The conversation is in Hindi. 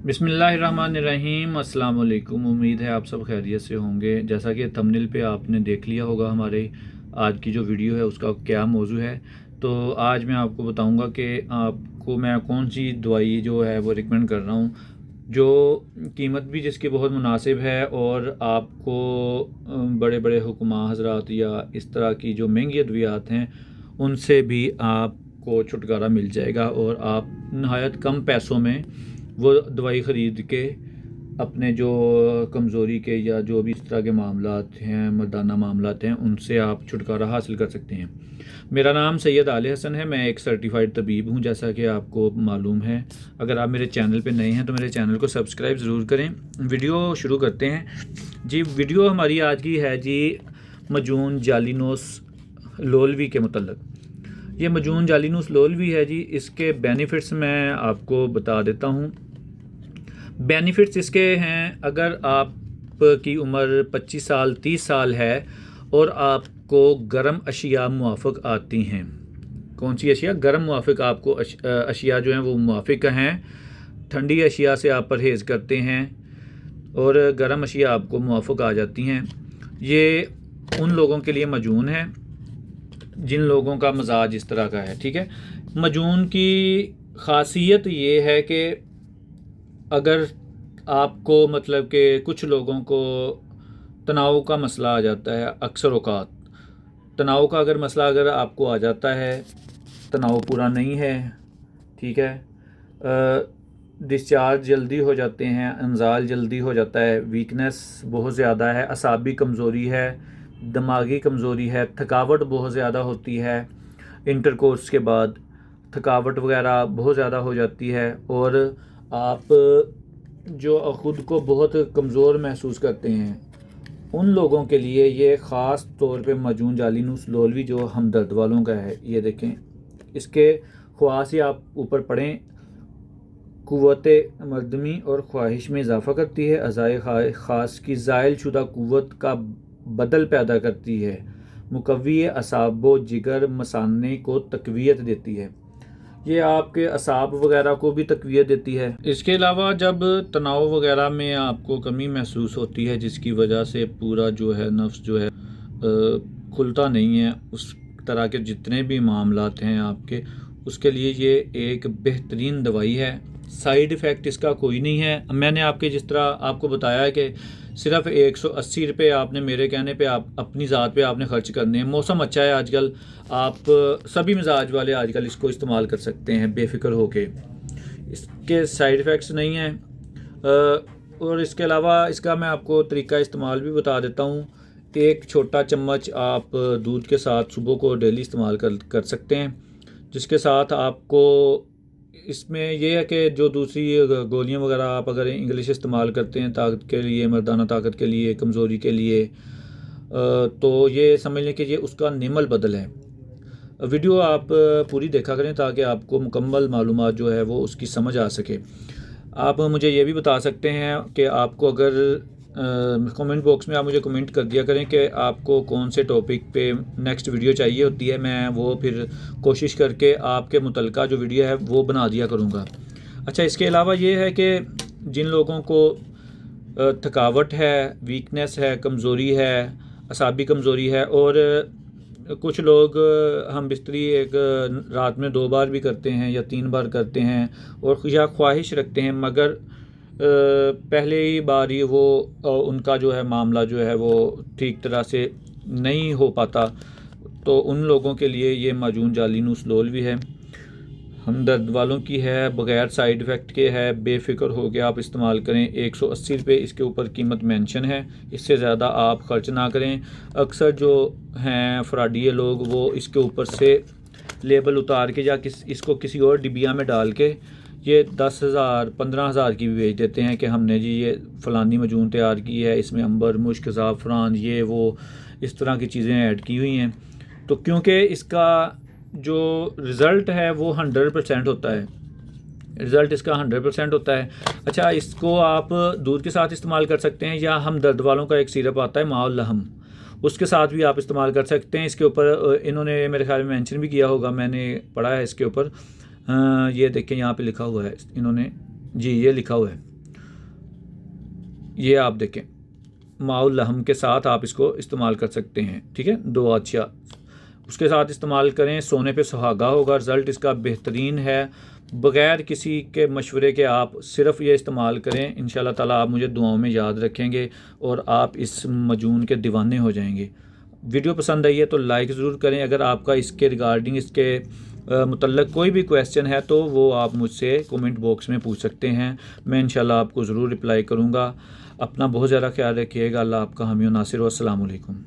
बिस्मिल्लाहिर्रहमानिर्रहीम। अस्सलाम वालेकुम। उम्मीद है आप सब खैरियत से होंगे। जैसा कि थंबनेल पे आपने देख लिया होगा हमारे आज की जो वीडियो है उसका क्या मौजू है, तो आज मैं आपको बताऊंगा कि आपको मैं कौन सी दवाई जो है वो रिकमेंड कर रहा हूँ, जो कीमत भी जिसकी बहुत मुनासिब है और आपको बड़े बड़े हुक्मा हजरात या इस तरह की जो महंगी अद्वियात हैं उनसे भी आपको छुटकारा मिल जाएगा और आप नहायत कम पैसों में वो दवाई ख़रीद के अपने जो कमज़ोरी के या जो भी इस तरह के मामलात हैं, मर्दाना मामलात हैं, उनसे आप छुटकारा हासिल कर सकते हैं। मेरा नाम सैयद आले हसन है। मैं एक सर्टिफ़ाइड तबीब हूं, जैसा कि आपको मालूम है। अगर आप मेरे चैनल पे नए हैं तो मेरे चैनल को सब्सक्राइब ज़रूर करें। वीडियो शुरू करते हैं जी। वीडियो हमारी आज की है जी मजून जालिनोस लोलवी के मतलब। ये मजून जालिनोस लोलवी है जी। इसके बेनिफिट्स मैं आपको बता देता हूँ। बेनिफिट्स इसके हैं, अगर आपकी उम्र 25 साल 30 साल है और आपको गर्म अशिया मुआफ़िक आती हैं। कौन सी अशिया? गर्म मुआफ़िक आपको अशिया जो हैं वो मुआफ़िक हैं। ठंडी अशिया से आप परहेज़ करते हैं और गर्म अशिया आपको मुआफ़िक आ जाती हैं। ये उन लोगों के लिए मजून है जिन लोगों का मजाज इस तरह का है। ठीक है। मजून की ख़ासियत ये है कि अगर आपको मतलब कि कुछ लोगों को तनाव का मसला आ जाता है, अक्सर औक़ात तनाव का अगर मसला अगर आपको आ जाता है, तनाव पूरा नहीं है, ठीक है, डिस्चार्ज जल्दी हो जाते हैं, इंजाल जल्दी हो जाता है, वीकनेस बहुत ज़्यादा है, असाबी कमज़ोरी है, दिमागी कमज़ोरी है, थकावट बहुत ज़्यादा होती है, इंटरकोर्स के बाद थकावट वगैरह बहुत ज़्यादा हो जाती है और आप जो ख़ुद को बहुत कमज़ोर महसूस करते हैं, उन लोगों के लिए ये ख़ास तौर पे मजून जालिनोस लोलवी जो हमदर्द वालों का है। ये देखें, इसके ख्वास से आप ऊपर पढ़ें। क़ुव्वते मर्दमी और ख्वाहिश में इजाफ़ा करती है, अज़ाए ख़ास की ज़ायल शुदा क़ुव्वत का बदल पैदा करती है, मुकव्वी असाबो जिगर मसाने को तक़वियत देती है। ये आपके असाब वगैरह को भी तक़वियत देती है। इसके अलावा जब तनाव वगैरह में आपको कमी महसूस होती है, जिसकी वजह से पूरा जो है नफ्स जो है खुलता नहीं है, उस तरह के जितने भी मामलात हैं आपके, उसके लिए ये एक बेहतरीन दवाई है। साइड इफ़ेक्ट इसका कोई नहीं है। मैंने आपके जिस तरह आपको बताया है कि सिर्फ 180 रुपये आपने मेरे कहने पे आप अपनी ज़ात पे आपने ख़र्च करने हैं। मौसम अच्छा है आजकल, आप सभी मिजाज वाले आजकल इसको इस्तेमाल कर सकते हैं बेफ़िक्र होके। इसके साइड इफ़ेक्ट्स नहीं हैं। और इसके अलावा इसका मैं आपको तरीका इस्तेमाल भी बता देता हूँ। एक छोटा चम्मच आप दूध के साथ सुबह को डेली इस्तेमाल कर सकते हैं, जिसके साथ आपको इसमें यह है कि जो दूसरी गोलियां वगैरह आप अगर इंग्लिश इस्तेमाल करते हैं ताकत के लिए, मर्दाना ताकत के लिए, कमज़ोरी के लिए, तो ये समझ लें कि ये उसका निमल बदल है। वीडियो आप पूरी देखा करें ताकि आपको मुकम्मल मालूमात जो है वो उसकी समझ आ सके। आप मुझे ये भी बता सकते हैं कि आपको अगर कमेंट बॉक्स में आप मुझे कमेंट कर दिया करें कि आपको कौन से टॉपिक पे नेक्स्ट वीडियो चाहिए होती है। मैं वो फिर कोशिश करके आपके मुतलका जो वीडियो है वो बना दिया करूँगा। अच्छा, इसके अलावा ये है कि जिन लोगों को थकावट है, वीकनेस है, कमज़ोरी है, असाबी कमज़ोरी है, और कुछ लोग हम बिस्तरी एक रात में 2 बार भी करते हैं या 3 बार करते हैं और या ख्वाहिश रखते हैं, मगर पहले ही बार ही वो उनका जो है मामला जो है वो ठीक तरह से नहीं हो पाता, तो उन लोगों के लिए ये मजून जालिनोस लोलवी है। हमदर्द वालों की है, बग़ैर साइड इफ़ेक्ट के है, बेफ़िक्र हो के आप इस्तेमाल करें। 180 रुपये इसके ऊपर कीमत मेंशन है, इससे ज़्यादा आप ख़र्च ना करें। अक्सर जो हैं फ्रॉडिये लोग वो इसके ऊपर से लेबल उतार के या इसको किसी और डिबिया में डाल के ये 10,000 15,000 की भी बेच देते हैं कि हमने जी ये फ़लानी मजून तैयार की है, इसमें अंबर, मुश्क, ज़ाफ़रान, ये वो इस तरह की चीज़ें ऐड की हुई हैं। तो क्योंकि इसका जो रिज़ल्ट है वो 100% होता है, रिज़ल्ट इसका 100% होता है। अच्छा, इसको आप दूध के साथ इस्तेमाल कर सकते हैं या हम दर्द वालों का एक सिरप आता है माउल लहम, उसके साथ भी आप इस्तेमाल कर सकते हैं। इसके ऊपर इन्होंने मेरे ख्याल में मेंशन भी किया होगा, मैंने पढ़ा है इसके ऊपर। ये देखें यहाँ पे लिखा हुआ है इन्होंने जी, ये लिखा हुआ है ये आप देखें, माउल लहम के साथ आप इसको इस्तेमाल कर सकते हैं, ठीक है। 2 अच्छा उसके साथ इस्तेमाल करें, सोने पे सुहागा होगा, रिज़ल्ट इसका बेहतरीन है। बग़ैर किसी के मशवरे के आप सिर्फ़ ये इस्तेमाल करें, इंशाल्लाह ताला आप मुझे दुआओं में याद रखेंगे और आप इस मजून के दीवाने हो जाएंगे। वीडियो पसंद आई है तो लाइक ज़रूर करें। अगर आपका इसके रिगार्डिंग इसके मुतल्लक कोई भी क्वेश्चन है तो वो आप मुझसे कमेंट बॉक्स में पूछ सकते हैं, मैं इंशाल्लाह आपको ज़रूर रिप्लाई करूँगा। अपना बहुत ज़्यादा ख्याल रखिएगा। अल्लाह आपका हामी व नासिर। अस्सलामु अलैकुम।